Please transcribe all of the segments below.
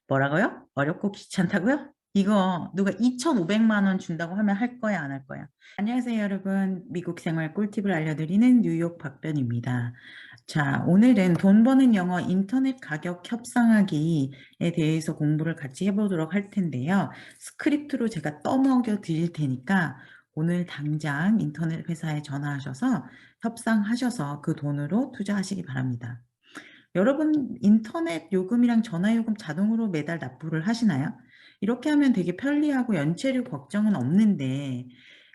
뭐라고요? 어렵고 귀찮다고요? 이거 누가 2,500만 원 준다고 하면 할 거야, 안 할 거야? 안녕하세요, 여러분. 미국 생활 꿀팁을 알려드리는 뉴욕 박변입니다. 자, 오늘은 돈 버는 영어 인터넷 가격 협상하기에 대해서 공부를 같이 해보도록 할 텐데요. 스크립트로 제가 떠먹여 드릴 테니까 오늘 당장 인터넷 회사에 전화하셔서 협상하셔서 그 돈으로 투자하시기 바랍니다. 여러분 인터넷 요금이랑 전화 요금 자동으로 매달 납부를 하시나요? 이렇게 하면 되게 편리하고 연체료 걱정은 없는데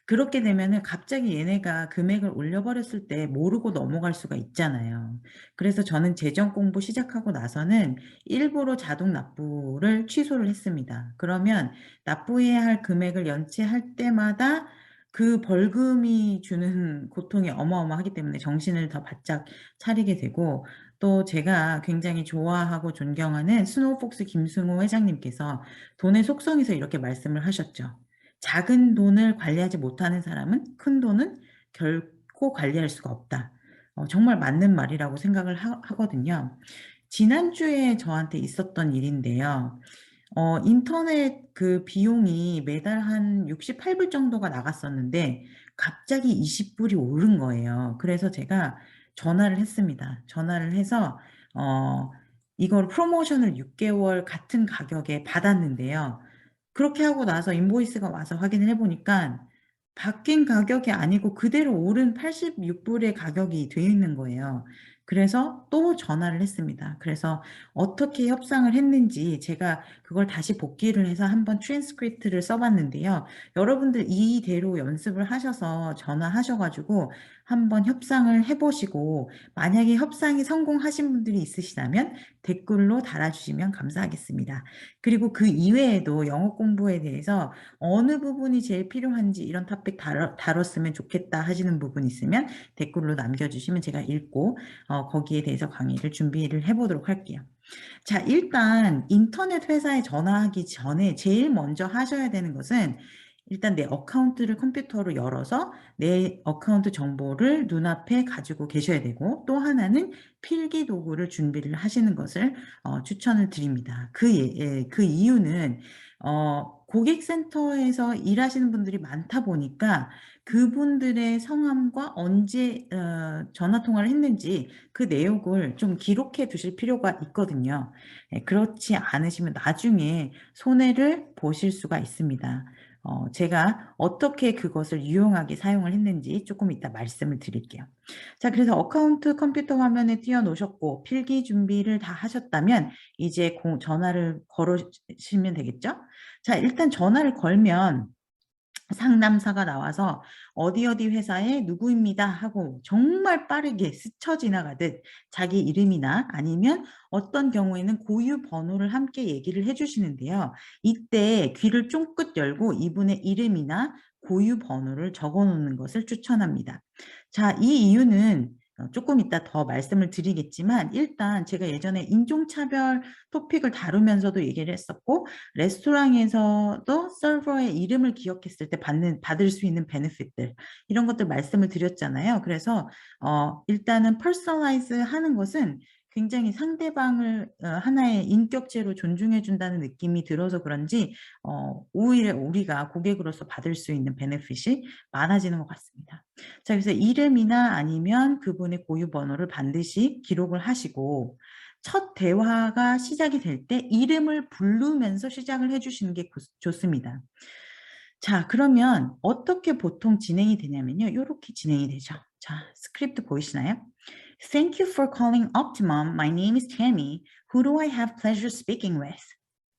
그렇게 되면은 갑자기 얘네가 금액을 올려버렸을 때 모르고 넘어갈 수가 있잖아요. 그래서 저는 재정 공부 시작하고 나서는 일부러 자동 납부를 취소를 했습니다. 그러면 납부해야 할 금액을 연체할 때마다 그 벌금이 주는 고통이 어마어마하기 때문에 정신을 더 바짝 차리게 되고, 또 제가 굉장히 좋아하고 존경하는 스노우폭스 김승호 회장님께서 돈의 속성에서 이렇게 말씀을 하셨죠. 작은 돈을 관리하지 못하는 사람은 큰 돈은 결코 관리할 수가 없다. 정말 맞는 말이라고 생각을 하거든요. 지난주에 저한테 있었던 일인데요. 인터넷 그 비용이 매달 한 68불 정도가 나갔었는데 갑자기 20불이 오른 거예요. 그래서 제가 전화를 했습니다. 전화를 해서 이걸 프로모션을 6개월 같은 가격에 받았는데요. 그렇게 하고 나서 인보이스가 와서 확인을 해보니까 바뀐 가격이 아니고 그대로 오른 86불의 가격이 되어 있는 거예요. 그래서 또 전화를 했습니다. 그래서 어떻게 협상을 했는지 제가 그걸 다시 복기를 해서 한번 트랜스크립트를 써봤는데요. 여러분들 이대로 연습을 하셔서 전화하셔가지고 한번 협상을 해보시고, 만약에 협상이 성공하신 분들이 있으시다면 댓글로 달아주시면 감사하겠습니다. 그리고 그 이외에도 영어 공부에 대해서 어느 부분이 제일 필요한지 이런 토픽 다뤘으면 좋겠다 하시는 부분 있으면 댓글로 남겨주시면 제가 읽고 거기에 대해서 강의를 준비를 해보도록 할게요. 자, 일단 인터넷 회사에 전화하기 전에 제일 먼저 하셔야 되는 것은 일단 내 어카운트를 컴퓨터로 열어서 내 어카운트 정보를 눈앞에 가지고 계셔야 되고, 또 하나는 필기 도구를 준비를 하시는 것을 추천을 드립니다. 그 이유는 고객센터에서 일하시는 분들이 많다 보니까 그분들의 성함과 언제 전화 통화를 했는지 그 내용을 좀 기록해 두실 필요가 있거든요. 그렇지 않으시면 나중에 손해를 보실 수가 있습니다. 제가 어떻게 그것을 유용하게 사용을 했는지 조금 이따 말씀을 드릴게요. 자, 그래서 어카운트 컴퓨터 화면에 띄워놓으셨고 필기 준비를 다 하셨다면 이제 전화를 걸으시면 되겠죠? 자, 일단 전화를 걸면 상담사가 나와서 어디 어디 회사의 누구입니다 하고 정말 빠르게 스쳐 지나가듯 자기 이름이나 아니면 어떤 경우에는 고유 번호를 함께 얘기를 해주시는데요. 이때 귀를 쫑긋 열고 이분의 이름이나 고유 번호를 적어 놓는 것을 추천합니다. 자, 이 이유는 조금 이따 더 말씀을 드리겠지만, 일단 제가 예전에 인종차별 토픽을 다루면서도 얘기를 했었고, 레스토랑에서도 서버의 이름을 기억했을 때 받을 수 있는 베네핏들, 이런 것들 말씀을 드렸잖아요. 그래서 일단은 퍼스널라이즈 하는 것은 굉장히 상대방을 하나의 인격체로 존중해 준다는 느낌이 들어서 그런지 오히려 우리가 고객으로서 받을 수 있는 베네핏이 많아지는 것 같습니다. 자, 그래서 이름이나 아니면 그분의 고유 번호를 반드시 기록을 하시고, 첫 대화가 시작이 될 때 이름을 부르면서 시작을 해주시는 게 좋습니다. 자, 그러면 어떻게 보통 진행이 되냐면요. 이렇게 진행이 되죠. 자, 스크립트 보이시나요? Thank you for calling Optimum. My name is Tammy. Who do I have pleasure speaking with?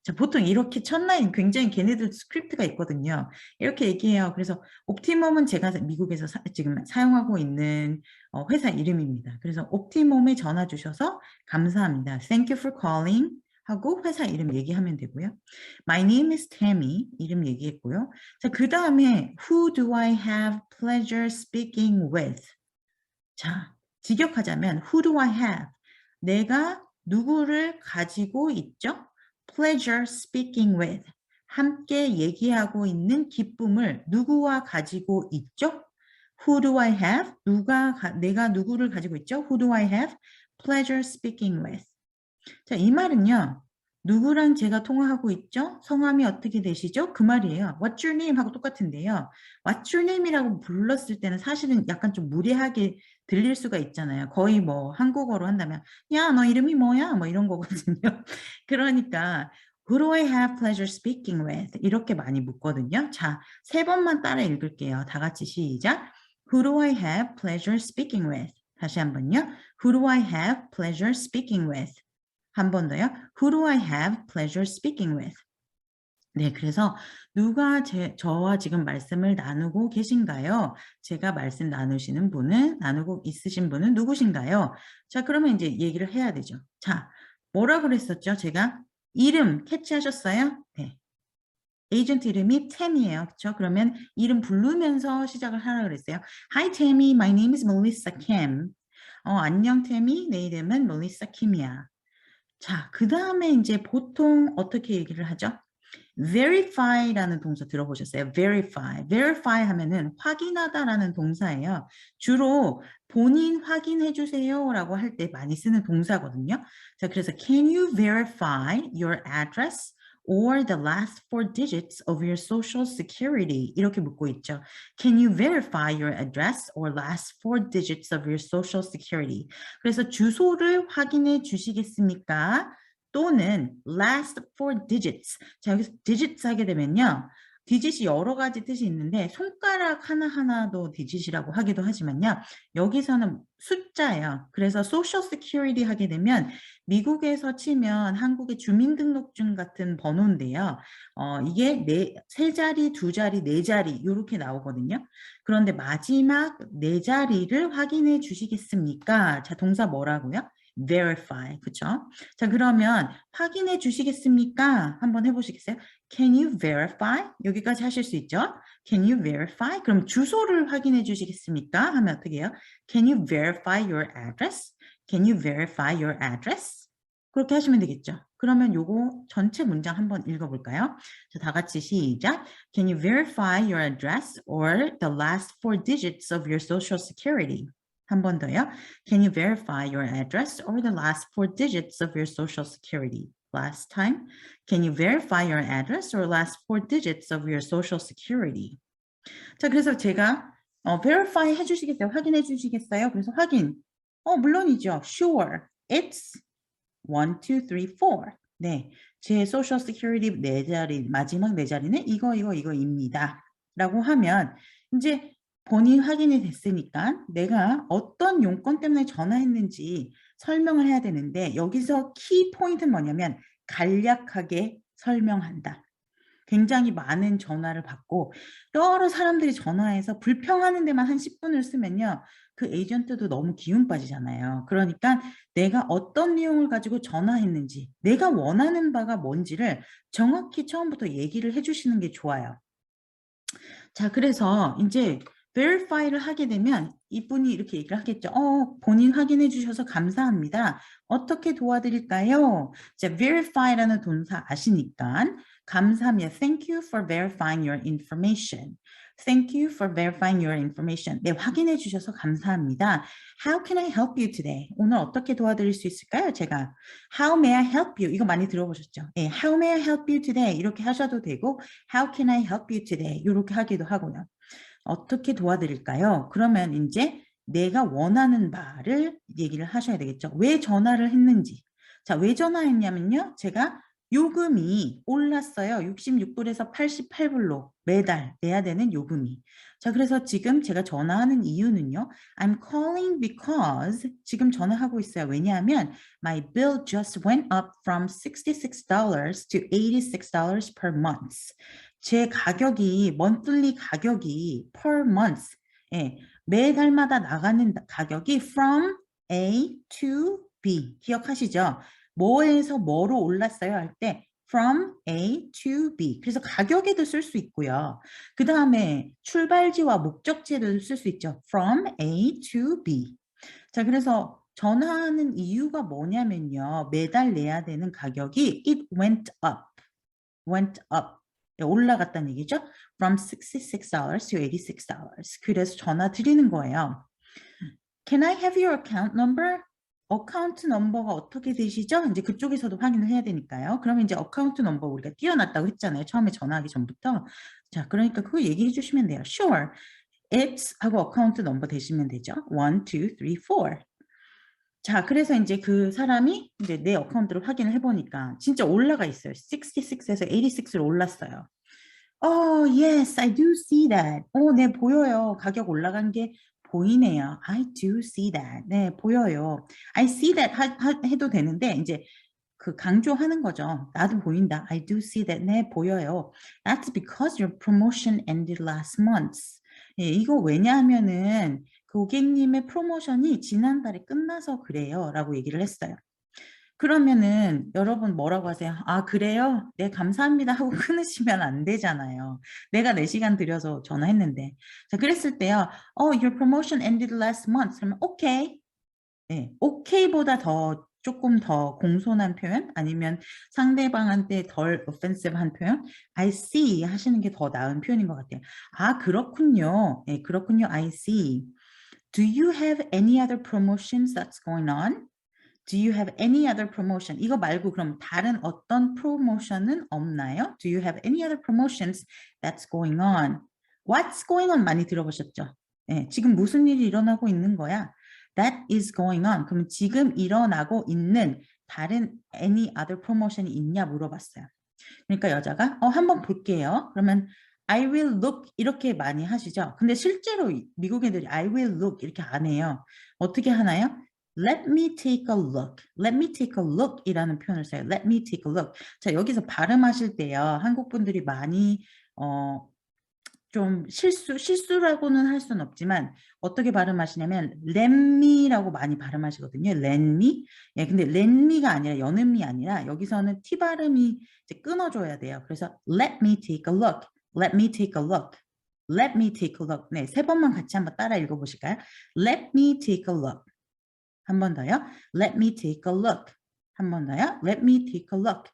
자, 보통 이렇게 첫라인 굉장히 걔네들 스크립트가 있거든요. 이렇게 얘기해요. 그래서 옵티멈은 제가 미국에서 지금 사용하고 있는 회사 이름입니다. 그래서 옵티멈에 전화 주셔서 감사합니다. Thank you for calling 하고 회사 이름 얘기하면 되고요. My name is Tammy 이름 얘기했고요. 자, 그 다음에 Who do I have pleasure speaking with? 자, 직역하자면 Who do I have? 내가 누구를 가지고 있죠? Pleasure speaking with. 함께 얘기하고 있는 기쁨을 누구와 가지고 있죠? Who do I have? 내가 누구를 가지고 있죠? Who do I have pleasure speaking with? 자, 이 말은요. 누구랑 제가 통화하고 있죠? 성함이 어떻게 되시죠? 그 말이에요. What's your name? 하고 똑같은데요. What's your name이라고 불렀을 때는 사실은 약간 좀 무례하게 들릴 수가 있잖아요. 거의 뭐 한국어로 한다면 야, 너 이름이 뭐야? 뭐 이런 거거든요. 그러니까 Who do I have pleasure speaking with? 이렇게 많이 묻거든요. 자, 3번만 따라 읽을게요. 다 같이 시작. Who do I have pleasure speaking with? 다시 한번요. Who do I have pleasure speaking with? 한 번 더요. Who do I have pleasure speaking with? 네, 그래서 누가 저와 지금 말씀을 나누고 계신가요? 제가 말씀 나누고 있으신 분은 누구신가요? 자, 그러면 이제 얘기를 해야 되죠. 자, 뭐라 그랬었죠? 제가 이름 캐치하셨어요? 네. 에이전트 이름이 템이에요. 그렇죠? 그러면 이름 부르면서 시작을 하라 그랬어요. Hi, Tammy. My name is Melissa Kim. 안녕, 태미. 내 이름은 Melissa Kim이야. 자, 그 다음에 이제 보통 어떻게 얘기를 하죠? verify라는 동사 들어보셨어요? verify 하면은 확인하다라는 동사예요. 주로 본인 확인해 주세요라고 할 때 많이 쓰는 동사거든요. 자, 그래서 can you verify your address or the last four digits of your social security? 이렇게 묻고 있죠. Can you verify your address or last four digits of your social security? 그래서 주소를 확인해 주시겠습니까? 또는 last four digits. 자, 여기서 digits 하게 되면요. 디짓이 여러 가지 뜻이 있는데 손가락 하나하나도 디짓이라고 하기도 하지만요. 여기서는 숫자예요. 그래서 social security 하게 되면 미국에서 치면 한국의 주민등록증 같은 번호인데요. 이게 세 자리, 두 자리, 네 자리 이렇게 나오거든요. 그런데 마지막 네 자리를 확인해 주시겠습니까? 자, 동사 뭐라고요? verify. 그쵸? 자, 그러면 확인해 주시겠습니까? 한번 해보시겠어요? Can you verify? 여기까지 하실 수 있죠? Can you verify? 그럼 주소를 확인해 주시겠습니까? 하면 어떻게 해요? Can you verify your address? Can you verify your address? 그렇게 하시면 되겠죠. 그러면 요거 전체 문장 한번 읽어볼까요? 자, 다 같이 시작. Can you verify your address or the last four digits of your social security? 한 번 더요. Can you verify your address or the last four digits of your social security? Last time. Can you verify your address or last four digits of your social security? 자, 그래서 제가 verify 해주시겠어요? 확인해 주시겠어요? 그래서 확인. 물론이죠. Sure. It's 1, 2, 3, 4. 네, 제 social security 네 자리, 마지막 네 자리는 이거입니다. 라고 하면 이제 본인 확인이 됐으니까 내가 어떤 용건 때문에 전화했는지 설명을 해야 되는데 여기서 키 포인트는 뭐냐면 간략하게 설명한다. 굉장히 많은 전화를 받고 여러 사람들이 전화해서 불평하는 데만 한 10분을 쓰면요. 그 에이전트도 너무 기운 빠지잖아요. 그러니까 내가 어떤 내용을 가지고 전화했는지 내가 원하는 바가 뭔지를 정확히 처음부터 얘기를 해주시는 게 좋아요. 자, 그래서 이제 verify를 하게 되면 이분이 이렇게 얘기를 하겠죠. 본인 확인해 주셔서 감사합니다. 어떻게 도와드릴까요? 자, verify라는 동사 아시니까 감사합니다. Thank you for verifying your information. Thank you for verifying your information. 네, 확인해 주셔서 감사합니다. How can I help you today? 오늘 어떻게 도와드릴 수 있을까요? 제가 How may I help you? 이거 많이 들어보셨죠? 네, How may I help you today? 이렇게 하셔도 되고 How can I help you today? 이렇게 하기도 하고요. 어떻게 도와드릴까요? 그러면 이제 내가 원하는 바를 얘기를 하셔야 되겠죠. 왜 전화를 했는지. 자, 왜 전화했냐면요. 제가 요금이 올랐어요. 66불에서 88불로 매달 내야 되는 요금이. 자, 그래서 지금 제가 전화하는 이유는요. I'm calling because 지금 전화하고 있어요. 왜냐하면 my bill just went up from $66 to $86 per month. 제 가격이 monthly 가격이 per month 예, 매달마다 나가는 가격이 from A to B 기억하시죠? 뭐에서 뭐로 올랐어요 할 때 from A to B 그래서 가격에도 쓸 수 있고요. 그 다음에 출발지와 목적지에도 쓸 수 있죠. from A to B 자 그래서 전화하는 이유가 뭐냐면요. 매달 내야 되는 가격이 it went up 올라갔다는 얘기죠. From $66 to $86. 그래서 전화 드리는 거예요. Can I have your account number? 어카운트 넘버가 어떻게 되시죠? 이제 그쪽에서도 확인을 해야 되니까요. 그러면 이제 어카운트 넘버 우리가 띄워놨다고 했잖아요. 처음에 전화하기 전부터. 자, 그러니까 그거 얘기해 주시면 돼요. Sure. It's 하고 어카운트 넘버 대시면 되죠. 1, 2, 3, 4. 자, 그래서 이제 그 사람이 이제 내 어카운트를 확인을 해보니까 진짜 올라가 있어요. 66에서 86로 올랐어요. Yes, I do see that. 네, 보여요. 가격 올라간 게 보이네요. I do see that. 네, 보여요. I see that 해도 되는데 이제 그 강조하는 거죠. 나도 보인다. I do see that. 네, 보여요. That's because your promotion ended last month. 예, 이거 왜냐하면은 고객님의 프로모션이 지난달에 끝나서 그래요. 라고 얘기를 했어요. 그러면은 여러분 뭐라고 하세요? 아, 그래요? 네, 감사합니다 하고 끊으시면 안 되잖아요. 내가 4시간 들여서 전화했는데. 자, 그랬을 때요. Your promotion ended last month. 그러면 okay. 네, okay보다 더 조금 더 공손한 표현 아니면 상대방한테 덜 offensive한 표현 I see 하시는 게 더 나은 표현인 것 같아요. 아, 그렇군요. 네, 그렇군요. I see. Do you have any other promotions that's going on? Do you have any other promotion? 이거 말고 그럼 다른 어떤 프로모션은 없나요? Do you have any other promotions that's going on? What's going on 많이 들어보셨죠? 네, 지금 무슨 일이 일어나고 있는 거야? That is going on. 그럼 지금 일어나고 있는 다른 any other promotion이 있냐 물어봤어요. 그러니까 여자가 한번 볼게요. 그러면 I will look 이렇게 많이 하시죠. 근데 실제로 미국 애들이 I will look 이렇게 안 해요. 어떻게 하나요? Let me take a look. Let me take a look 이라는 표현을 써요. Let me take a look. 자, 여기서 발음하실 때요. 한국 분들이 많이 좀 실수라고는 할 수는 없지만 어떻게 발음하시냐면 let me라고 많이 발음하시거든요. let me. 예, 근데 let me가 아니라 여는 미 아니라 여기서는 T 발음이 이제 끊어줘야 돼요. 그래서 let me take a look. Let me take a look. Let me take a look. 네, 3번만 같이 한번 따라 읽어보실까요? Let me take a look. 한 번 더요. Let me take a look. 한 번 더요. Let me take a look.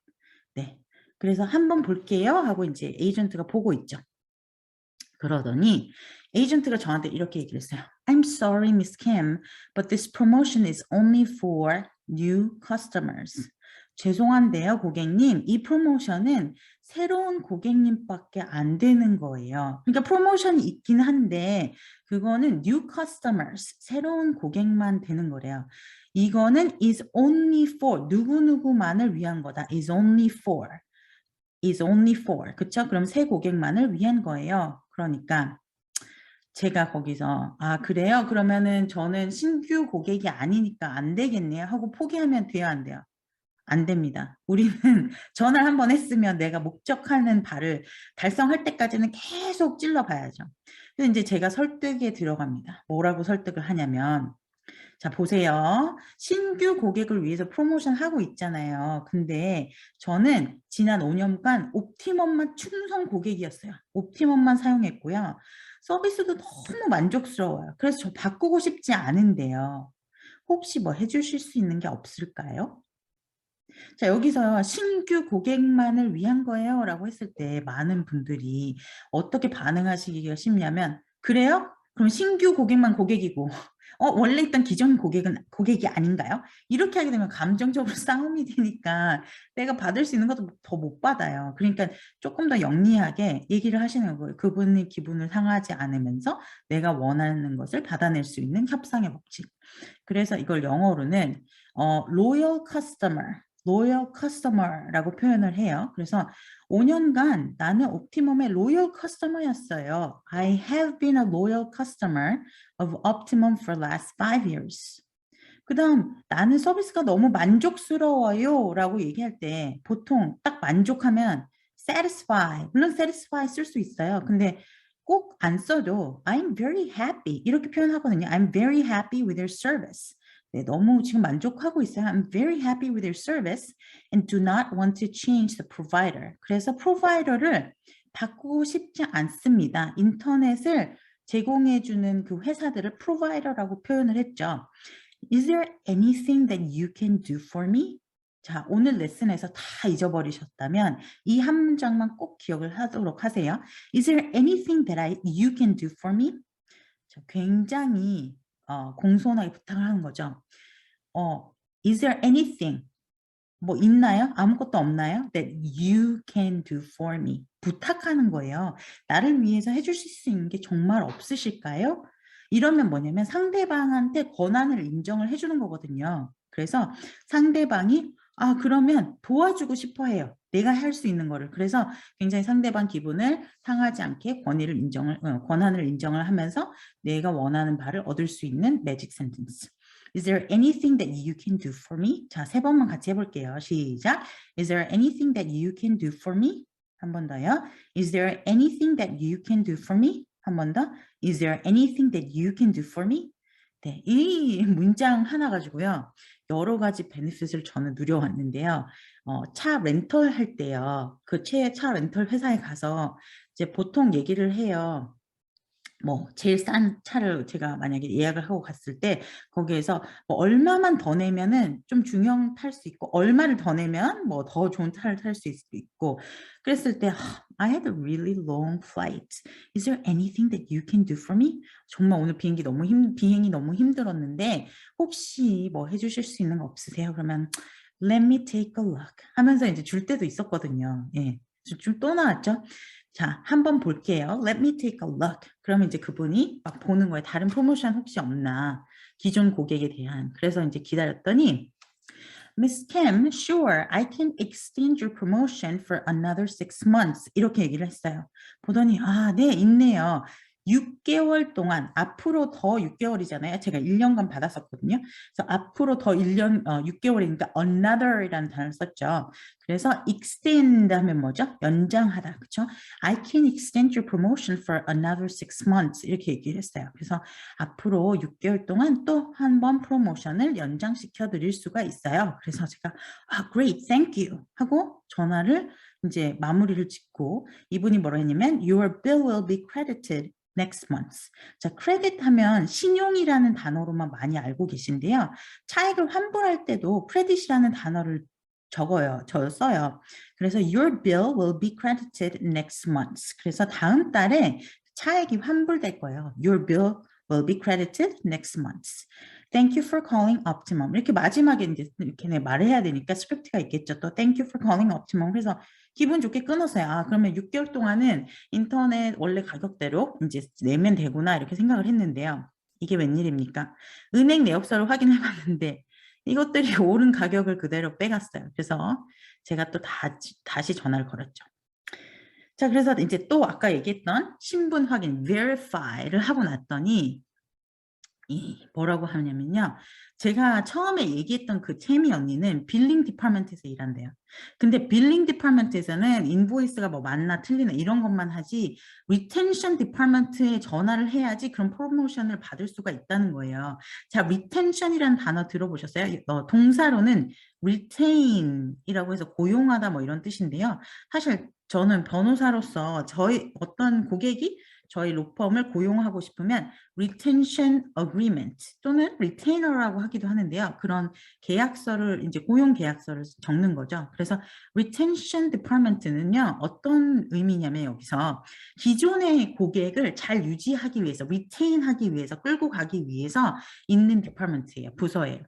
네. 그래서 한번 볼게요 하고 이제 에이전트가 보고 있죠. 그러더니 에이전트가 저한테 이렇게 얘기를 했어요. I'm sorry, Miss Kim, but this promotion is only for new customers. 죄송한데요, 고객님. 이 프로모션은 새로운 고객님밖에 안 되는 거예요. 그러니까 프로모션이 있긴 한데 그거는 new customers, 새로운 고객만 되는 거래요. 이거는 is only for, 누구누구만을 위한 거다. is only for. is only for. 그쵸? 그럼 새 고객만을 위한 거예요. 그러니까 제가 거기서 아, 그래요? 그러면은 저는 신규 고객이 아니니까 안 되겠네요 하고 포기하면 돼요, 안 돼요? 안 됩니다. 우리는 전화를 한 번 했으면 내가 목적하는 바를 달성할 때까지는 계속 찔러봐야죠. 그래서 이제 제가 설득에 들어갑니다. 뭐라고 설득을 하냐면 자, 보세요. 신규 고객을 위해서 프로모션 하고 있잖아요. 근데 저는 지난 5년간 옵티멈만 충성 고객이었어요. 옵티멈만 사용했고요. 서비스도 너무 만족스러워요. 그래서 저 바꾸고 싶지 않은데요. 혹시 뭐 해주실 수 있는 게 없을까요? 자, 여기서 신규 고객만을 위한 거예요 라고 했을 때 많은 분들이 어떻게 반응하시기가 쉽냐면 그래요? 그럼 신규 고객만 고객이고 원래 있던 기존 고객은 고객이 아닌가요? 이렇게 하게 되면 감정적으로 싸움이 되니까 내가 받을 수 있는 것도 더 못 받아요. 그러니까 조금 더 영리하게 얘기를 하시는 거예요. 그분의 기분을 상하지 않으면서 내가 원하는 것을 받아낼 수 있는 협상의 법칙. 그래서 이걸 영어로는 loyal customer라고 표현을 해요. 그래서 5년간 나는 옵티멈의 loyal customer였어요. I have been a loyal customer of Optimum for last 5 years. 그 다음 나는 서비스가 너무 만족스러워요 라고 얘기할 때 보통 딱 만족하면 satisfy, 물론 satisfy 쓸 수 있어요. 근데 꼭 안 써도 I'm very happy 이렇게 표현하거든요. I'm very happy with your service. 네, 너무 지금 만족하고 있어요. I'm very happy with your service and do not want to change the provider. 그래서 프로바이더를 바꾸고 싶지 않습니다. 인터넷을 제공해주는 그 회사들을 프로바이더라고 표현을 했죠. Is there anything that you can do for me? 자, 오늘 레슨에서 다 잊어버리셨다면 이 한 문장만 꼭 기억을 하도록 하세요. Is there anything that you can do for me? 자, 굉장히 공손하게 부탁을 하는 거죠. is there anything 뭐 있나요? 아무것도 없나요? That you can do for me. 부탁하는 거예요. 나를 위해서 해주실 수 있는 게 정말 없으실까요? 이러면 뭐냐면 상대방한테 권한을 인정을 해주는 거거든요. 그래서 상대방이 그러면 도와주고 싶어 해요. 내가 할 수 있는 거를. 그래서 굉장히 상대방 기분을 상하지 않게 권한을 인정을 하면서 내가 원하는 바를 얻을 수 있는 매직 센텐스. Is there anything that you can do for me? 자, 3번만 같이 해볼게요. 시작. Is there anything that you can do for me? 한 번 더요. Is there anything that you can do for me? 한 번 더. Is there anything that you can do for me? 네, 이 문장 하나 가지고요. 여러 가지 베네핏을 저는 누려왔는데요. 차 렌털 할 때요. 그 차 렌털 회사에 가서 이제 보통 얘기를 해요. 뭐 제일 싼 차를 제가 만약에 예약을 하고 갔을 때 거기에서 뭐 얼마만 더 내면은 좀 중형 탈 수 있고 얼마를 더 내면 뭐 더 좋은 차를 탈 수 있고 그랬을 때 I had a really long flight. Is there anything that you can do for me? 정말 오늘 비행이 너무 힘들었는데 혹시 뭐 해주실 수 있는 거 없으세요? 그러면 Let me take a look 하면서 이제 줄 때도 있었거든요. 예, 좀 또 나왔죠? 자, 한번 볼게요. Let me take a look. 그러면 이제 그분이 막 보는 거예요. 다른 프로모션 혹시 없나? 기존 고객에 대한. 그래서 이제 기다렸더니 Miss Kim, sure, I can extend your promotion for another 6 months. 이렇게 얘기를 했어요. 보더니 네, 있네요. 6개월 동안 앞으로 더 6개월이잖아요. 제가 1년간 받았었거든요. 그래서 앞으로 더 1년 6개월이니까 another이라는 단어를 썼죠. 그래서 extend 하면 뭐죠? 연장하다. 그렇죠? I can extend your promotion for another 6 months. 이렇게 얘기를 했어요. 그래서 앞으로 6개월 동안 또 한 번 프로모션을 연장시켜 드릴 수가 있어요. 그래서 제가 great, thank you 하고 전화를 이제 마무리를 짓고 이분이 뭐라 했냐면 your bill will be credited next month. 자, 크레딧 하면 신용이라는 단어로만 많이 알고 계신데요. 차액을 환불할 때도 크레딧이라는 단어를 써요. 그래서 your bill will be credited next month. 그래서 다음 달에 차액이 환불될 거예요. Your bill will be credited next month. Thank you for calling Optimum. 이렇게 마지막에 이제 이렇게 말을 해야 되니까 스크립트가 있겠죠. 또 Thank you for calling Optimum. 그래서 기분 좋게 끊었어요. 그러면 6개월 동안은 인터넷 원래 가격대로 이제 내면 되구나 이렇게 생각을 했는데요. 이게 웬일입니까? 은행 내역서를 확인해 봤는데 이것들이 오른 가격을 그대로 빼갔어요. 그래서 제가 또 다시 전화를 걸었죠. 자, 그래서 이제 또 아까 얘기했던 신분 확인, verify를 하고 났더니 뭐라고 하냐면요. 제가 처음에 얘기했던 그 채미 언니는 빌링 디파먼트에서 일한대요. 근데 빌링 디파먼트에서는 인보이스가 뭐 맞나 틀리나 이런 것만 하지 리텐션 디파먼트에 전화를 해야지 그런 프로모션을 받을 수가 있다는 거예요. 자, 리텐션이라는 단어 들어보셨어요? 동사로는 retain이라고 해서 고용하다 뭐 이런 뜻인데요. 사실 저는 변호사로서 저희 어떤 고객이 저희 로펌을 고용하고 싶으면 retention agreement 또는 retainer라고 하기도 하는데요. 그런 계약서를 이제 고용 계약서를 적는 거죠. 그래서 retention department는요. 어떤 의미냐면 여기서 기존의 고객을 잘 유지하기 위해서 retain하기 위해서 끌고 가기 위해서 있는 department예요. 부서예요.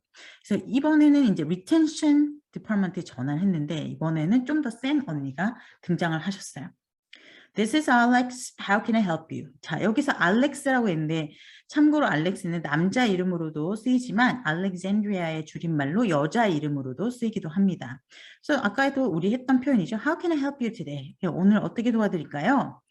그래서 이번에는 이제 retention department에 전화를 했는데 이번에는 좀 더 센 언니가 등장을 하셨어요. This is Alex. How can I help you? 자, 여기서 알렉스라고 했는데 참고로 알렉스는 남자 이름으로도 쓰이지만 알렉산드리아의 줄임말로 여자 이름으로도 쓰이기도 합니다. 그래서 아까도 우리 했던 표현이죠. How can I help you today? 오늘 어떻게 도와드릴까요?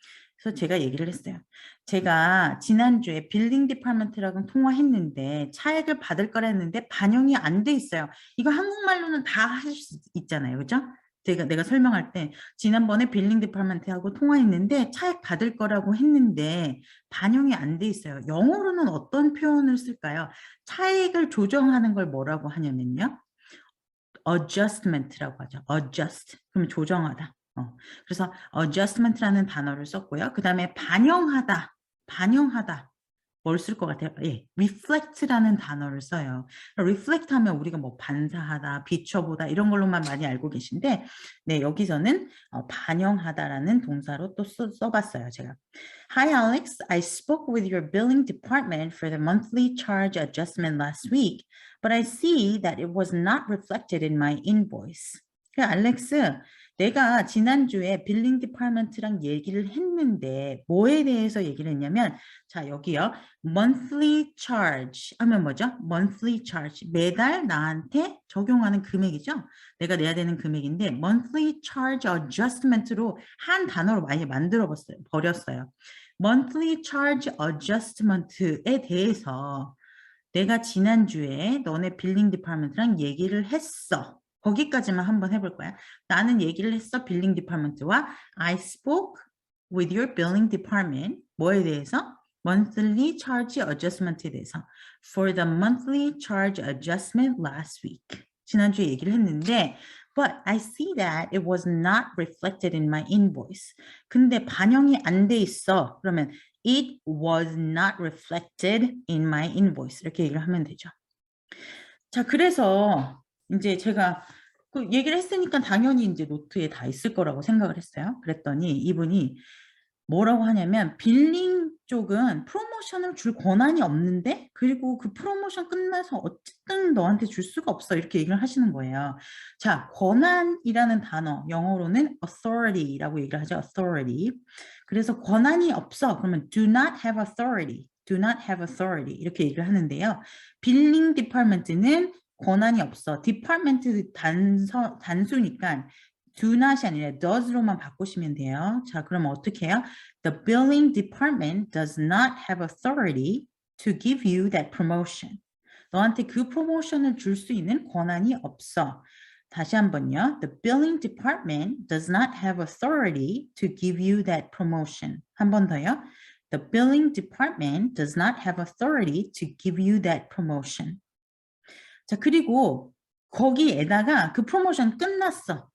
그래서 제가 얘기를 했어요. 제가 지난주에 빌링 디파먼트라고 통화했는데 차액을 받을 거라 했는데 반영이 안 돼 있어요. 이거 한국말로는 다 하실 수 있잖아요. 그죠? 내가 설명할 때 지난번에 빌링 디파먼트하고 통화했는데 차액 받을 거라고 했는데 반영이 안 돼 있어요. 영어로는 어떤 표현을 쓸까요? 차액을 조정하는 걸 뭐라고 하냐면요. adjustment라고 하죠. adjust. 그럼 조정하다. 그래서 adjustment라는 단어를 썼고요. 그 다음에 반영하다. 반영하다. 뭘 쓸 것 같아요? 예, reflect라는 단어를 써요. reflect 하면 우리가 뭐 반사하다, 비춰보다 이런 걸로만 많이 알고 계신데, 네, 여기서는 반영하다라는 동사로 또 써봤어요, 제가. Hi, Alex. I spoke with your billing department for the monthly charge adjustment last week, but I see that it was not reflected in my invoice. 알렉스, 내가 지난주에 빌링 디파트먼트랑 얘기를 했는데 뭐에 대해서 얘기를 했냐면 자 여기요 monthly charge 하면 뭐죠? monthly charge 매달 나한테 적용하는 금액이죠. 내가 내야 되는 금액인데 monthly charge adjustment로 한 단어로 많이 만들어 버렸어요. monthly charge adjustment에 대해서 내가 지난주에 너네 빌링 디파트먼트랑 얘기를 했어. 거기까지만 한번 해볼 거야. 나는 얘기를 했어. 빌링 디파트먼트와 I spoke with your billing department. 뭐에 대해서? monthly charge adjustment에 대해서. For the monthly charge adjustment last week. 지난주에 얘기를 했는데 but I see that it was not reflected in my invoice. 근데 반영이 안 돼 있어. 그러면 It was not reflected in my invoice. 이렇게 얘기를 하면 되죠. 자, 그래서 이제 제가 그 얘기를 했으니까 당연히 이제 노트에 다 있을 거라고 생각을 했어요. 그랬더니 이분이 뭐라고 하냐면 빌링 쪽은 프로모션을 줄 권한이 없는데 그리고 그 프로모션 끝나서 어쨌든 너한테 줄 수가 없어 이렇게 얘기를 하시는 거예요. 자, 권한이라는 단어 영어로는 authority라고 얘기를 하죠. authority. 그래서 권한이 없어. 그러면 do not have authority. do not have authority 이렇게 얘기를 하는데요. 빌링 디파트먼트는 권한이 없어. 디파트먼트 단수니까 do not이 아니라 does로만 바꾸시면 돼요. 자, 그럼 어떻게 해요? The billing department does not have authority to give you that promotion. 너한테 그 프로모션을 줄 수 있는 권한이 없어. 다시 한번요. The billing department does not have authority to give you that promotion. 한 번 더요. The billing department does not have authority to give you that promotion. 자, 그리고 거기에다가 그 프로모션 끝났어.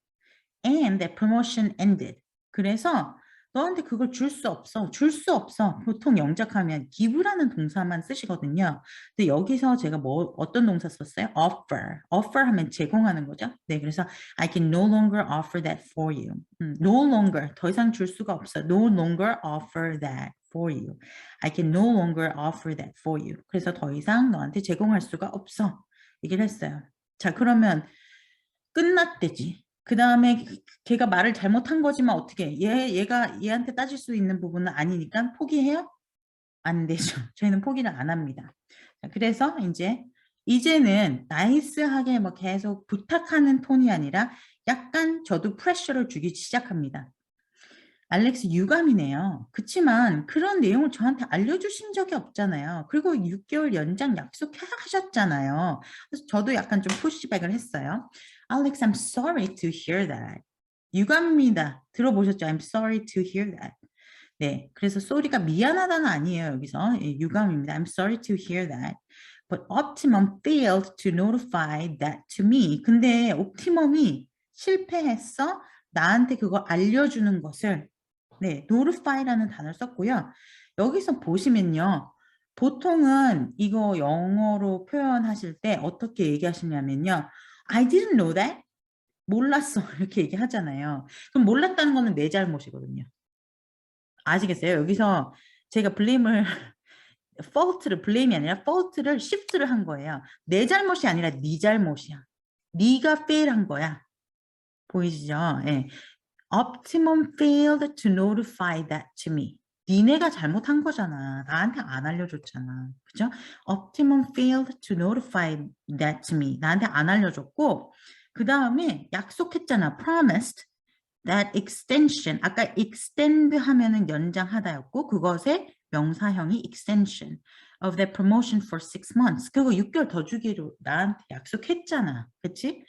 And that promotion ended. 그래서 너한테 그걸 줄 수 없어. 줄 수 없어. 보통 영작하면 give라는 동사만 쓰시거든요. 근데 여기서 제가 어떤 동사 썼어요? offer. offer 하면 제공하는 거죠. 네, 그래서 I can no longer offer that for you. no longer, 더 이상 줄 수가 없어. No longer offer that for you. I can no longer offer that for you. 그래서 더 이상 너한테 제공할 수가 없어. 얘기를 했어요. 자, 그러면 끝났대지. 그 다음에 걔가 말을 잘못한 거지만 어떻게 얘가 얘한테 따질 수 있는 부분은 아니니까 포기해요? 안 되죠. 저희는 포기를 안 합니다. 그래서 이제는 나이스하게 뭐 계속 부탁하는 톤이 아니라 약간 저도 프레셔를 주기 시작합니다. 알렉스 유감이네요. 그치만 그런 내용을 저한테 알려주신 적이 없잖아요. 그리고 6개월 연장 약속하셨잖아요. 그래서 저도 약간 좀 푸시백을 했어요. Alex, I'm sorry to hear that. 유감입니다. 들어보셨죠? I'm sorry to hear that. 네, 그래서 sorry가 미안하다는 아니에요. 여기서 유감입니다. I'm sorry to hear that. But Optimum failed to notify that to me. 근데 옵티멈이 실패했어. 나한테 그거 알려주는 것을 네, notify라는 단어를 썼고요. 여기서 보시면요. 보통은 이거 영어로 표현하실 때 어떻게 얘기하시냐면요. I didn't know that. 몰랐어. 이렇게 얘기하잖아요. 그럼 몰랐다는 거는 내 잘못이거든요. 아시겠어요? 여기서 제가 blame을 fault를 blame이 아니라 fault를 shift를 한 거예요. 내 잘못이 아니라 네 잘못이야. 네가 fail한 거야. 보이시죠? 예. Optimum failed to notify that to me. 니네가 잘못한 거잖아. 나한테 안 알려줬잖아. 그죠? Optimum failed to notify that to me. 나한테 안 알려줬고 그 다음에 약속했잖아. Promised that extension. 아까 extend 하면은 연장하다였고 그것의 명사형이 extension of that promotion for 6 months. 그거 6개월 더 주기로 나한테 약속했잖아. 그치?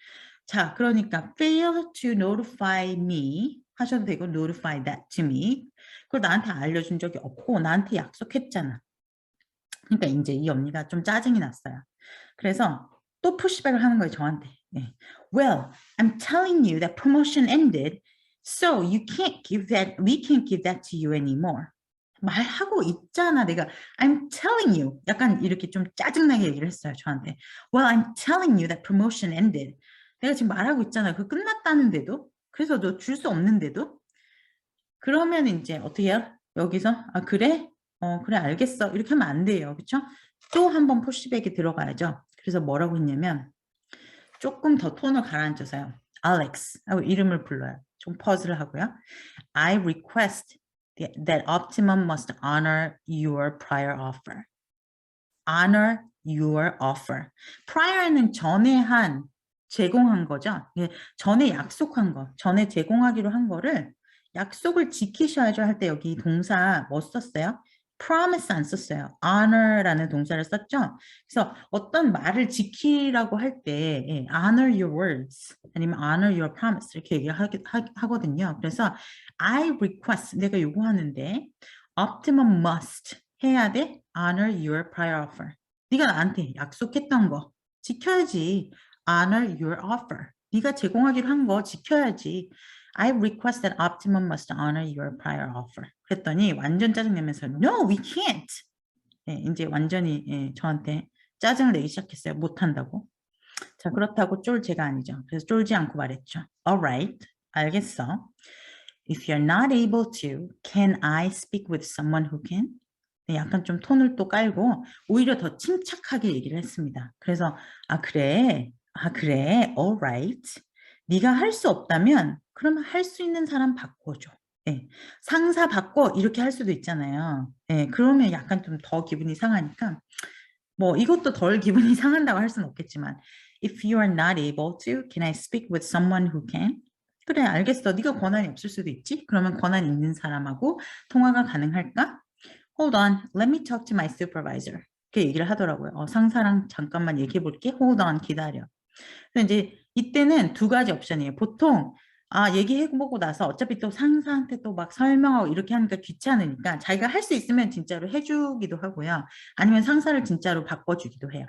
자, 그러니까 fail to notify me 하셔도 되고 notify that to me. 그걸 나한테 알려준 적이 없고 나한테 약속했잖아. 그러니까 이제 이 언니가 좀 짜증이 났어요. 그래서 또 푸시백을 하는 거예요, 저한테. 네. Well, I'm telling you that promotion ended, so you can't give that, we can't give that to you anymore. 말하고 있잖아. 내가 I'm telling you. 약간 이렇게 좀 짜증나게 얘기를 했어요. 저한테. Well, I'm telling you that promotion ended. 내가 지금 말하고 있잖아. 그거 끝났다는데도. 그래서 너 줄 수 없는데도. 그러면 이제 어떻게 해요? 여기서 아 그래? 그래 알겠어. 이렇게 하면 안 돼요. 그렇죠? 또 한 번 푸시백이 들어가야죠. 그래서 뭐라고 했냐면 조금 더 톤을 가라앉혀서요. Alex 하고 이름을 불러요. 좀 퍼즐을 하고요. I request that Optimum must honor your prior offer. Honor your offer. prior는 전에 한 제공한 거죠. 전에 약속한 거, 전에 제공하기로 한 거를 약속을 지키셔야죠 할 때 여기 동사 뭐 썼어요? promise 안 썼어요. honor라는 동사를 썼죠. 그래서 어떤 말을 지키라고 할 때 honor your words 아니면 honor your promise 이렇게 얘기하거든요. 그래서 I request 내가 요구하는데 optimum must 해야 돼. honor your prior offer. 네가 나한테 약속했던 거 지켜야지. honor your offer. 네가 제공하기로 한 거 지켜야지. I request that Optimum must honor your prior offer. 그랬더니 완전 짜증내면서 No, we can't. 이제 완전히 저한테 짜증을 내기 시작했어요. 못한다고. 자, 그렇다고 쫄 제가 아니죠. 그래서 쫄지 않고 말했죠. Alright, 알겠어. If you're not able to, can I speak with someone who can? 약간 좀 톤을 또 깔고 오히려 더 침착하게 얘기를 했습니다. 그래서 아 그래, alright. 네가 할 수 없다면 그러면 할 수 있는 사람 바꿔줘. 상사 바꿔 이렇게 할 수도 있잖아요. 그러면 약간 좀 더 기분이 상하니까 뭐 이것도 덜 기분이 상한다고 할 수는 없겠지만 If you are not able to, can I speak with someone who can? 그래 알겠어. 네가 권한이 없을 수도 있지. 그러면 권한 있는 사람하고 통화가 가능할까? Hold on, let me talk to my supervisor. 이렇게 얘기를 하더라고요. 상사랑 잠깐만 얘기해 볼게. Hold on, 기다려. 그래서 이제 이때는 두 가지 옵션이에요. 보통 얘기해보고 나서 어차피 또 상사한테 또 막 설명하고 이렇게 하니까 귀찮으니까 자기가 할 수 있으면 진짜로 해주기도 하고요. 아니면 상사를 진짜로 바꿔주기도 해요.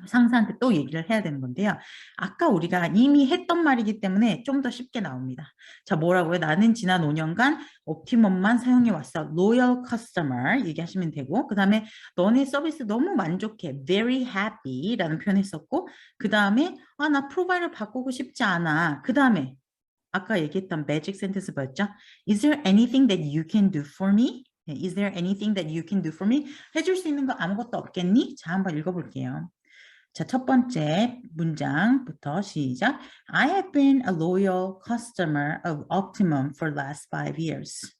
상사한테 또 얘기를 해야 되는 건데요. 아까 우리가 이미 했던 말이기 때문에 좀 더 쉽게 나옵니다. 자, 뭐라고요? 나는 지난 5년간 옵티멈만 사용해 왔어. Loyal customer 얘기하시면 되고 그 다음에 너네 서비스 너무 만족해. Very happy 라는 표현 했었고 그 다음에 나 프로바이더 바꾸고 싶지 않아. 그 다음에 아까 얘기했던 매직 센텐스 뭐였죠? Is there anything that you can do for me? Is there anything that you can do for me? 해줄 수 있는 거 아무것도 없겠니? 자, 한번 읽어볼게요. 자, 첫 번째 문장부터 시작. I have been a loyal customer of Optimum for the last 5 years.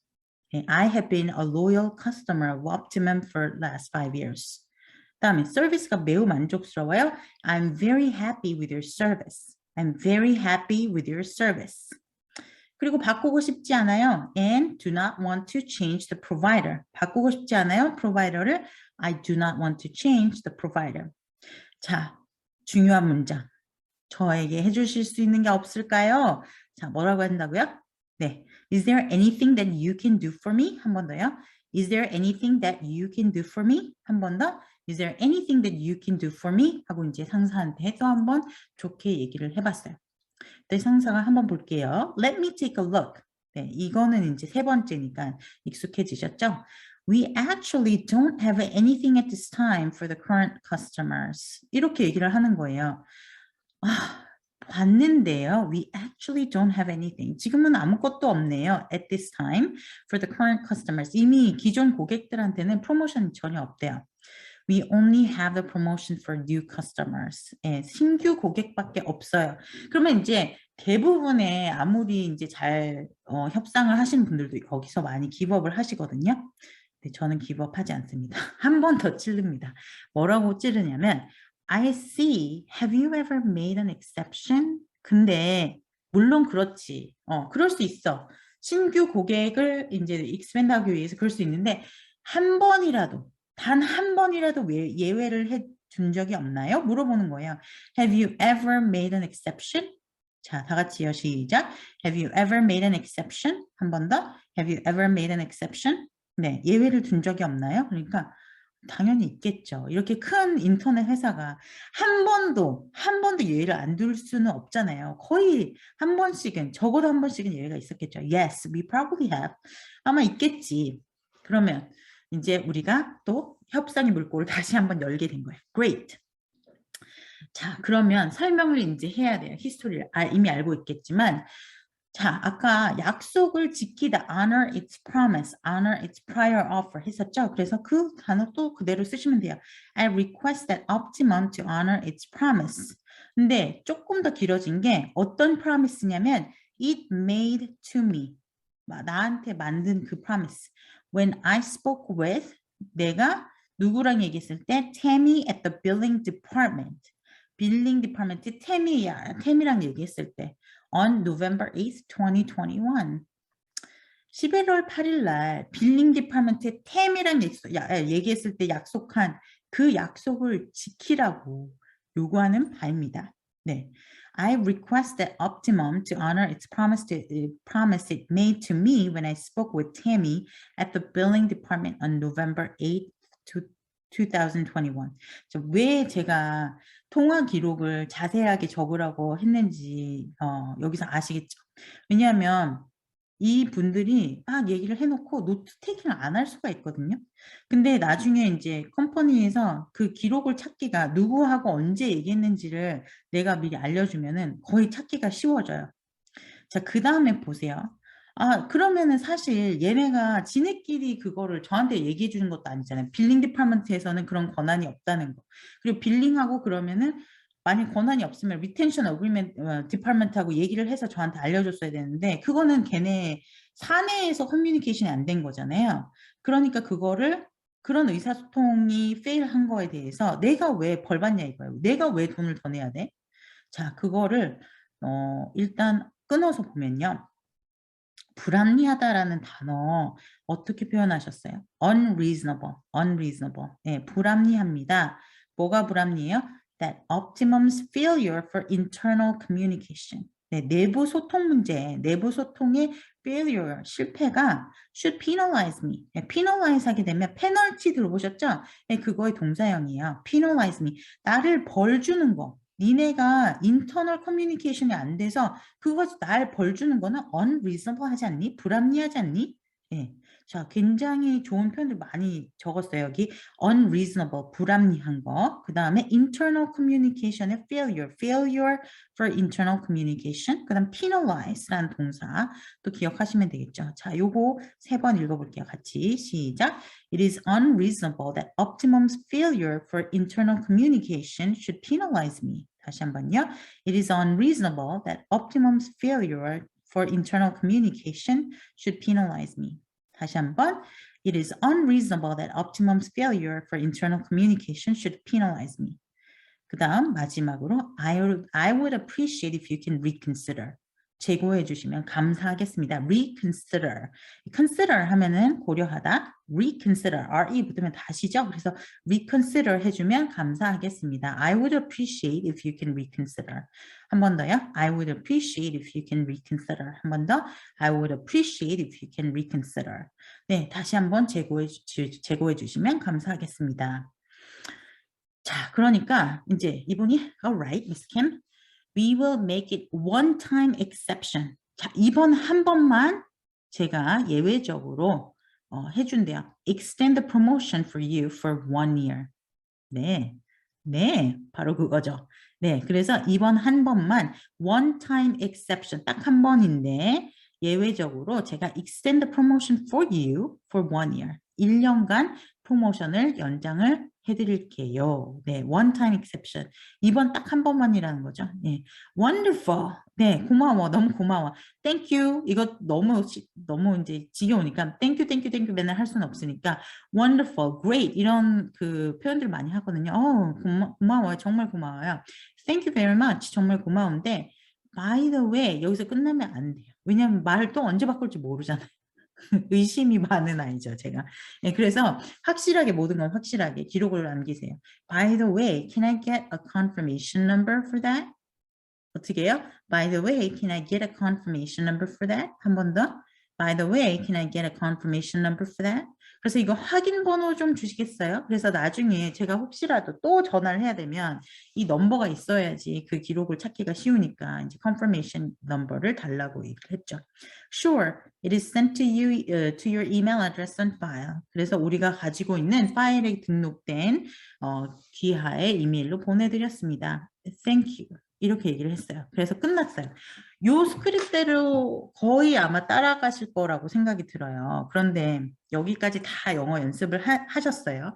I have been a loyal customer of Optimum for the last 5 years. 다음에 서비스가 매우 만족스러워요. I'm very happy with your service. I'm very happy with your service. 그리고 바꾸고 싶지 않아요. And do not want to change the provider. 바꾸고 싶지 않아요. provider를 I do not want to change the provider. 자, 중요한 문장. 저에게 해주실 수 있는 게 없을까요? 자, 뭐라고 한다고요? 네. Is there anything that you can do for me? 한 번 더요. Is there anything that you can do for me? 한 번 더. Is there anything that you can do for me? 하고 이제 상사한테 또 한 번 좋게 얘기를 해봤어요. 네, 상사가 한번 볼게요. Let me take a look. 네, 이거는 이제 세 번째니까 익숙해지셨죠? We actually don't have anything at this time for the current customers. 이렇게 얘기를 하는 거예요. 봤는데요. We actually don't have anything. 지금은 아무것도 없네요. At this time for the current customers. 이미 기존 고객들한테는 프로모션이 전혀 없대요. We only have the promotion for new customers. 신규 고객밖에 없어요. 그러면 이제 대부분의 아무리 이제 잘 협상을 하시는 분들도 여기서 많이 기법을 하시거든요. 네, 저는 기법하지 않습니다. 한 번 더 찌릅니다. 뭐라고 찌르냐면 I see. Have you ever made an exception? 근데 물론 그렇지. 그럴 수 있어. 신규 고객을 이제 익스펜드하기 위해서 그럴 수 있는데 한 번이라도 단 한 번이라도 예외를 해준 적이 없나요? 물어보는 거예요. Have you ever made an exception? 자, 다 같이요. 시작. Have you ever made an exception? 한 번 더. Have you ever made an exception? 네, 예외를 둔 적이 없나요? 그러니까 당연히 있겠죠. 이렇게 큰 인터넷 회사가 한 번도 예외를 안 둘 수는 없잖아요. 거의 한 번씩은 적어도 한 번씩은 예외가 있었겠죠. Yes, we probably have. 아마 있겠지. 그러면 이제 우리가 또 협상의 물꼬를 다시 한번 열게 된 거예요. Great. 자, 그러면 설명을 이제 해야 돼요. 히스토리를 이미 알고 있겠지만, 자, 아까 약속을 지키다, honor its promise, honor its prior offer 했었죠? 그래서 그 단어 또 그대로 쓰시면 돼요. I request that Optimum to honor its promise. 근데 조금 더 길어진 게 어떤 promise냐면 it made to me. 나한테 만든 그 promise. When I spoke with, 내가 누구랑 얘기했을 때 Tammy at the billing department. 빌링 디파트먼트 태미랑 얘기했을 때 on November 8th, 2021. 11월 8일 날 빌링 디파트먼트 태미랑 얘기했을 때 약속한 그 약속을 지키라고 요구하는 바입니다. 네. I request that Optimum to honor its promise it made to me when I spoke with Tammy at the billing department on November 8th, 2021. 왜 제가 통화 기록을 자세하게 적으라고 했는지 여기서 아시겠죠? 왜냐하면 이 분들이 막 얘기를 해놓고 노트 테이킹을 안 할 수가 있거든요. 근데 나중에 이제 컴퍼니에서 그 기록을 찾기가 누구하고 언제 얘기했는지를 내가 미리 알려주면은 거의 찾기가 쉬워져요. 자, 그 다음에 보세요. 그러면은 사실 얘네가 지네끼리 그거를 저한테 얘기해 주는 것도 아니잖아요. 빌링 디파트먼트에서는 그런 권한이 없다는 거. 그리고 빌링하고 그러면은 만약 권한이 없으면 리텐션 어그리먼트 디파트먼트하고 얘기를 해서 저한테 알려줬어야 되는데 그거는 걔네 사내에서 커뮤니케이션이 안 된 거잖아요. 그러니까 그거를 그런 의사소통이 페일한 거에 대해서 내가 왜 벌 받냐 이거예요. 내가 왜 돈을 더 내야 돼? 자, 그거를 일단 끊어서 보면요. 불합리하다라는 단어 어떻게 표현하셨어요? unreasonable, unreasonable. 네, 불합리합니다. 뭐가 불합리해요? That optimum's failure for internal communication. 네, 내부 소통 문제, 내부 소통의 failure, 실패가 should penalize me. 네, penalize 하게 되면 페널티 들어보셨죠? 네, 그거의 동사형이에요. penalize me. 나를 벌 주는 거. 니네가 인터널 커뮤니케이션이 안 돼서 그거 날 벌 주는 거는 unreasonable 하지 않니? 불합리하지 않니? 예. 자, 굉장히 좋은 표현들 많이 적었어요. 여기 unreasonable, 불합리한 거. 그 다음에 internal communication의 failure, failure for internal communication. 그 다음 penalize라는 동사 또 기억하시면 되겠죠. 자, 요거 세 번 읽어볼게요. 같이 시작. It is unreasonable that Optimum's failure for internal communication should penalize me. 다시 한번요. It is unreasonable that Optimum's failure for internal communication should penalize me. 다시 한번. It is unreasonable that Optimum's failure for internal communication should penalize me. 그 다음 마지막으로 I would appreciate if you can reconsider. 재고해 주시면 감사하겠습니다. reconsider. consider 하면은 고려하다. reconsider. re 붙으면 다시죠. 그래서 reconsider 해주면 감사하겠습니다. I would appreciate if you can reconsider. 한 번 더요. I would appreciate if you can reconsider. 한 번 더. I would appreciate if you can reconsider. 네, 다시 한번 재고해 주시면 감사하겠습니다. 자, 그러니까 이제 이분이 alright, Miss Kim, we will make it one-time exception. 자, 이번 한 번만 제가 예외적으로 해준대요. Extend the promotion for you for 1 year. 네, 네, 바로 그거죠. 네, 그래서 이번 한 번만 one-time exception, 딱 한 번인데 예외적으로 제가 extend the promotion for you for 1 year. 1년간 프로모션을 연장을 해드릴게요. 네, one time exception. 이번 딱 한 번만이라는 거죠. 네, wonderful. 네, 고마워. 너무 고마워. Thank you. 이거 너무 이제 지겨우니까 thank you 맨날 할 수는 없으니까 wonderful, great 이런 그 표현들 많이 하거든요. 고마워요. 정말 고마워요. Thank you very much. 정말 고마운데 by the way 여기서 끝나면 안 돼요. 왜냐하면 말을 또 언제 바꿀지 모르잖아요. 의심이 많은 아이죠, 제가. 네, 그래서 확실하게 모든 건 확실하게 기록을 남기세요. By the way, can I get a confirmation number for that? 어떻게 해요? By the way, can I get a confirmation number for that? 한 번 더. By the way, can I get a confirmation number for that? 그래서 이거 확인 번호 좀 주시겠어요? 그래서 나중에 제가 혹시라도 또 전화를 해야 되면 이 넘버가 있어야지 그 기록을 찾기가 쉬우니까 이제 confirmation number를 달라고 얘기를 했죠. Sure, it is sent to you to your email address on file. 그래서 우리가 가지고 있는 파일에 등록된 기하의 이메일로 보내드렸습니다. Thank you. 이렇게 얘기를 했어요. 그래서 끝났어요. 요 스크립트대로 거의 아마 따라가실 거라고 생각이 들어요. 그런데 여기까지 다 영어 연습을 하셨어요.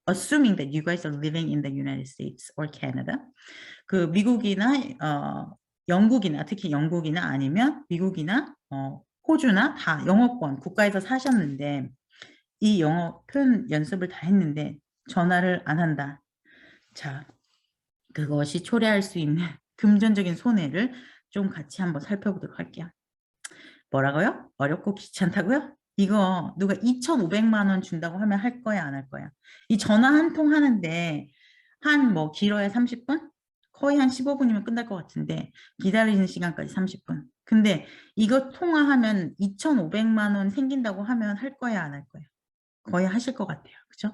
Assuming that you guys are living in the United States or Canada. 그 미국이나 영국이나 특히 영국이나 아니면 미국이나 호주나 다 영어권 국가에서 사셨는데 이 영어 표현 연습을 다 했는데 전화를 안 한다. 자, 그것이 초래할 수 있는 금전적인 손해를 좀 같이 한번 살펴보도록 할게요. 뭐라고요? 어렵고 귀찮다고요? 이거 누가 2,500만 원 준다고 하면 할 거야, 안 할 거야? 이 전화 한 통 하는데 한 뭐 길어야 30분? 거의 한 15분이면 끝날 것 같은데 기다리는 시간까지 30분. 근데 이거 통화하면 2,500만 원 생긴다고 하면 할 거야, 안 할 거야? 거의 하실 것 같아요. 그죠?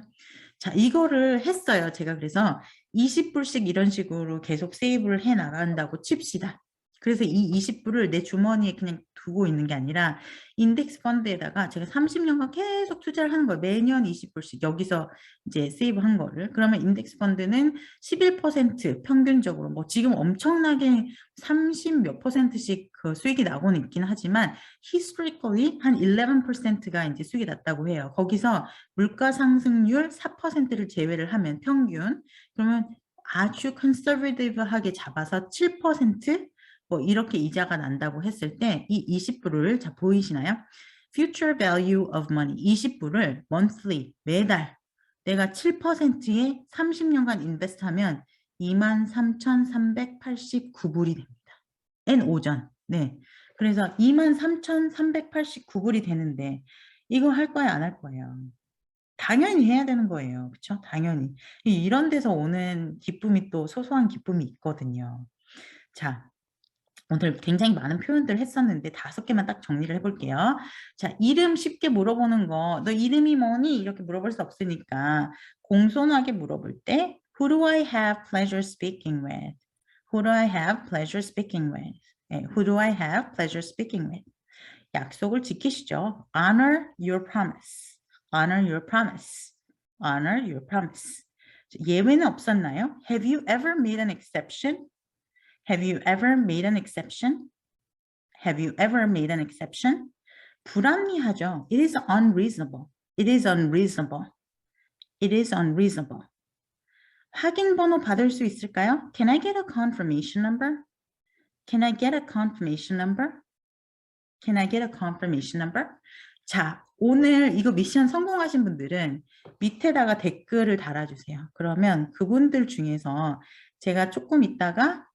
자, 이거를 했어요. 제가 그래서 20불씩 이런 식으로 계속 세이브를 해 나간다고 칩시다. 그래서 이 20불을 내 주머니에 그냥 두고 있는 게 아니라 인덱스 펀드에다가 제가 30년간 계속 투자를 하는 거예요. 매년 20불씩 여기서 이제 세이브 한 거를. 그러면 인덱스 펀드는 11% 평균적으로 뭐 지금 엄청나게 30 몇 %씩 그 수익이 나고는 있긴 하지만 historically 한 11%가 이제 수익이 났다고 해요. 거기서 물가 상승률 4%를 제외를 하면 평균 그러면 아주 컨서베티브하게 잡아서 7%뭐 이렇게 이자가 난다고 했을 때 이 20불을 자 보이시나요? Future value of money 20불을 monthly 매달 내가 7%에 30년간 인베스트하면 23,389불이 됩니다. N 오전. 네. 그래서 23,389불이 되는데 이거 할 거야 안 할 거예요? 당연히 해야 되는 거예요. 그렇죠? 당연히. 이런 데서 오는 기쁨이 또 소소한 기쁨이 있거든요. 자, 오늘 굉장히 많은 표현들 했었는데 5개만 딱 정리를 해볼게요. 자, 이름 쉽게 물어보는 거, 너 이름이 뭐니? 이렇게 물어볼 수 없으니까 공손하게 물어볼 때 Who do I have pleasure speaking with? Who do I have pleasure speaking with? 네, who do I have pleasure speaking with? 약속을 지키시죠. Honor your promise. Honor your promise. Honor your promise. 예외는 없었나요? Have you ever made an exception? Have you ever made an exception? Have you ever made an exception? 불합리하죠. It is unreasonable. It is unreasonable. It is unreasonable. 확인 번호 받을 수 있을까요? Can I get a confirmation number? Can I get a confirmation number? Can I get a confirmation number? 자, 오늘 이거 미션 성공하신 분들은 밑에다가 댓글을 달아주세요. 그러면 그분들 중에서 제가 조금 있다가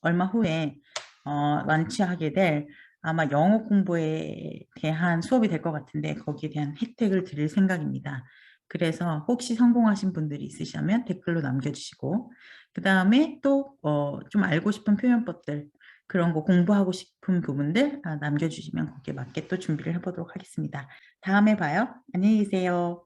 얼마 후에 런치하게 될 아마 영어 공부에 대한 수업이 될 것 같은데 거기에 대한 혜택을 드릴 생각입니다. 그래서 혹시 성공하신 분들이 있으시다면 댓글로 남겨주시고 그 다음에 또 좀 알고 싶은 표현법들 그런 거 공부하고 싶은 부분들 남겨주시면 거기에 맞게 또 준비를 해보도록 하겠습니다. 다음에 봐요. 안녕히 계세요.